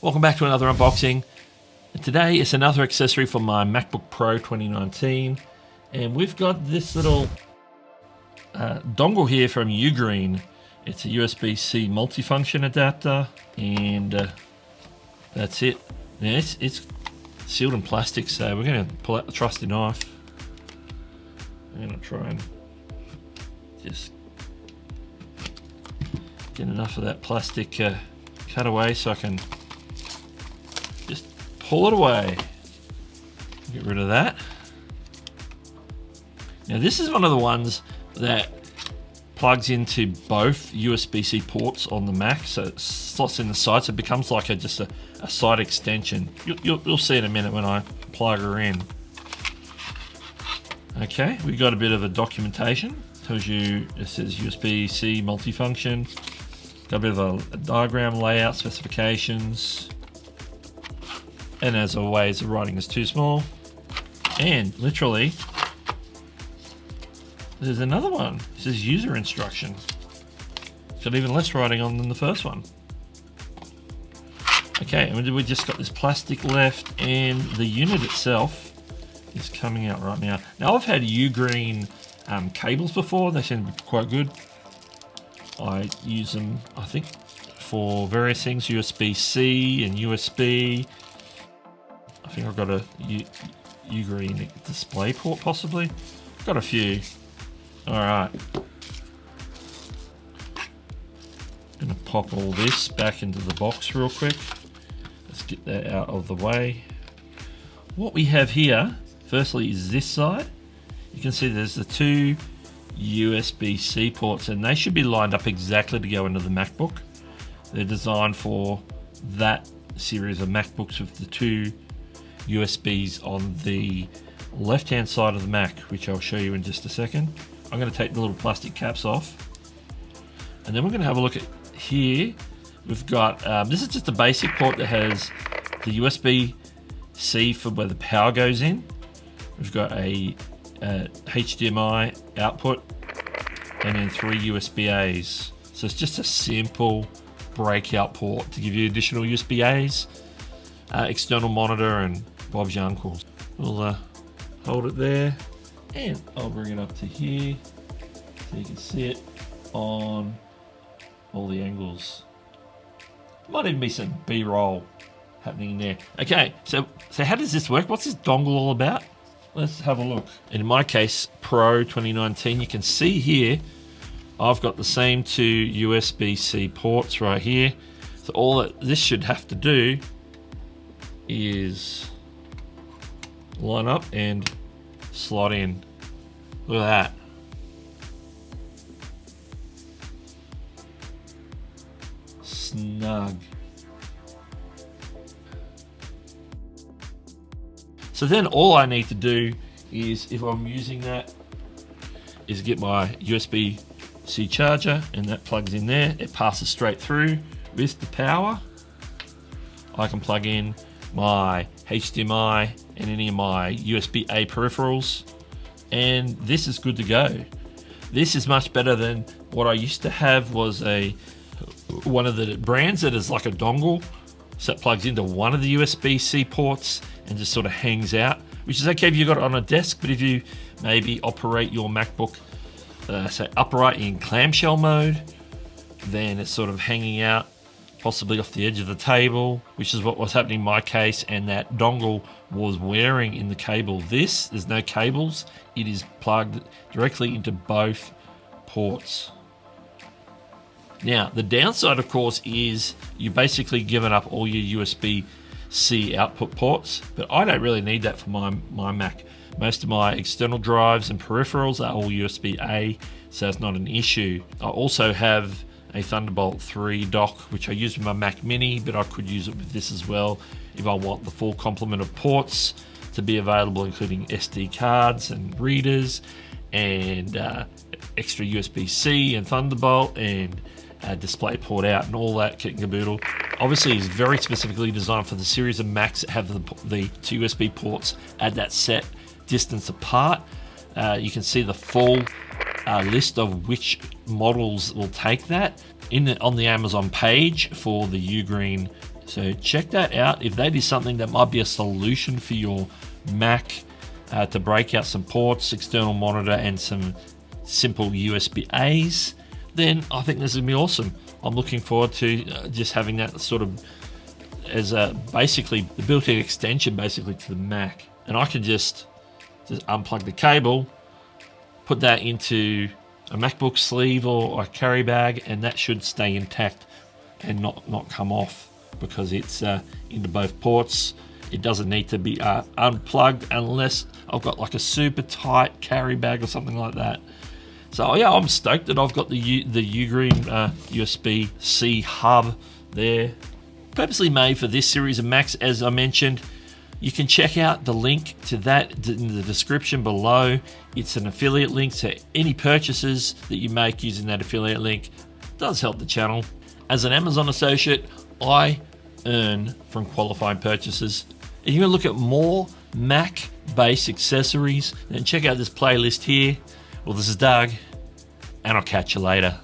Welcome back to another unboxing. Today it's another accessory for my MacBook Pro 2019, and we've got this little dongle here from UGREEN. It's a USB-C multifunction adapter, and that's it. Now it's sealed in plastic, so we're going to pull out the trusty knife. I'm going to try and just get enough of that plastic cut away so I can just pull it away. Get rid of that. Now this is one of the ones that plugs into both USB-C ports on the Mac, so it slots in the side, so it becomes like just a side extension. You'll see in a minute when I plug her in. Okay, we got a bit of a documentation. Tells you it says USB-C multifunction. Got a bit of a diagram, layout, specifications. And as always, the writing is too small. And literally, there's another one. It says user instruction. It's got even less writing on than the first one. Okay, and we just got this plastic left, and the unit itself is coming out right now. Now I've had UGREEN cables before. They seem to be quite good. I use them, I think, for various things, USB-C and USB. I think I've got a UGREEN display port, possibly. Got a few. All right. Gonna pop all this back into the box real quick. Let's get that out of the way. What we have here, firstly, is this side. You can see there's the two USB-C ports, and they should be lined up exactly to go into the MacBook. They're designed for that series of MacBooks with the two USBs on the left-hand side of the Mac, which I'll show you in just a second. I'm going to take the little plastic caps off, and then we're going to have a look at here. We've got, this is just a basic port that has the USB-C for where the power goes in. We've got a HDMI output, and then three USB-As. So it's just a simple breakout port to give you additional USB-As, external monitor, and Bob's your uncle. We'll hold it there, and I'll bring it up to here so you can see it on all the angles. Might even be some B-roll happening there. Okay, so how does this work? What's this dongle all about? Let's have a look. In my case, Pro 2019, you can see here, I've got the same two USB-C ports right here. So all that this should have to do is line up and slot in. Look at that. Snug. So then all I need to do is, if I'm using that, is get my USB-C charger, and that plugs in there. It passes straight through with the power. I can plug in my HDMI and any of my USB-A peripherals, and this is good to go. This is much better than what I used to have, was one of the brands that is like a dongle, so it plugs into one of the USB-C ports and just sort of hangs out, which is okay if you've got it on a desk, but if you maybe operate your MacBook, say upright in clamshell mode, then it's sort of hanging out, possibly off the edge of the table, which is what was happening in my case, and that dongle was wearing in the cable. There's no cables. It is plugged directly into both ports. Now, the downside, of course, is you're basically giving up all your USB-C output ports, but I don't really need that for my Mac. Most of my external drives and peripherals are all USB-A, so it's not an issue. I also have a Thunderbolt 3 dock, which I use with my Mac Mini, but I could use it with this as well if I want the full complement of ports to be available, including SD cards and readers, and extra USB-C and Thunderbolt, and display port out, and all that kit and caboodle. Obviously, it's very specifically designed for the series of Macs that have the two USB ports at that set distance apart. You can see the full list of which models will take that on the Amazon page for the UGREEN So check that out. If that is something that might be a solution for your Mac to break out some ports, external monitor, and some simple USB-As, then I think this is gonna be awesome. I'm looking forward to just having that sort of as basically the built-in extension basically to the Mac. And I can just unplug the cable, put that into a MacBook sleeve or a carry bag, and that should stay intact and not come off because it's into both ports. It doesn't need to be unplugged unless I've got like a super tight carry bag or something like that. So yeah, I'm stoked that I've got the UGREEN USB-C hub there. Purposely made for this series of Macs, as I mentioned. You can check out the link to that in the description below. It's an affiliate link, so any purchases that you make using that affiliate link does help the channel. As an Amazon associate, I earn from qualifying purchases. If you want to look at more Mac-based accessories, then check out this playlist here. Well, this is Doug, and I'll catch you later.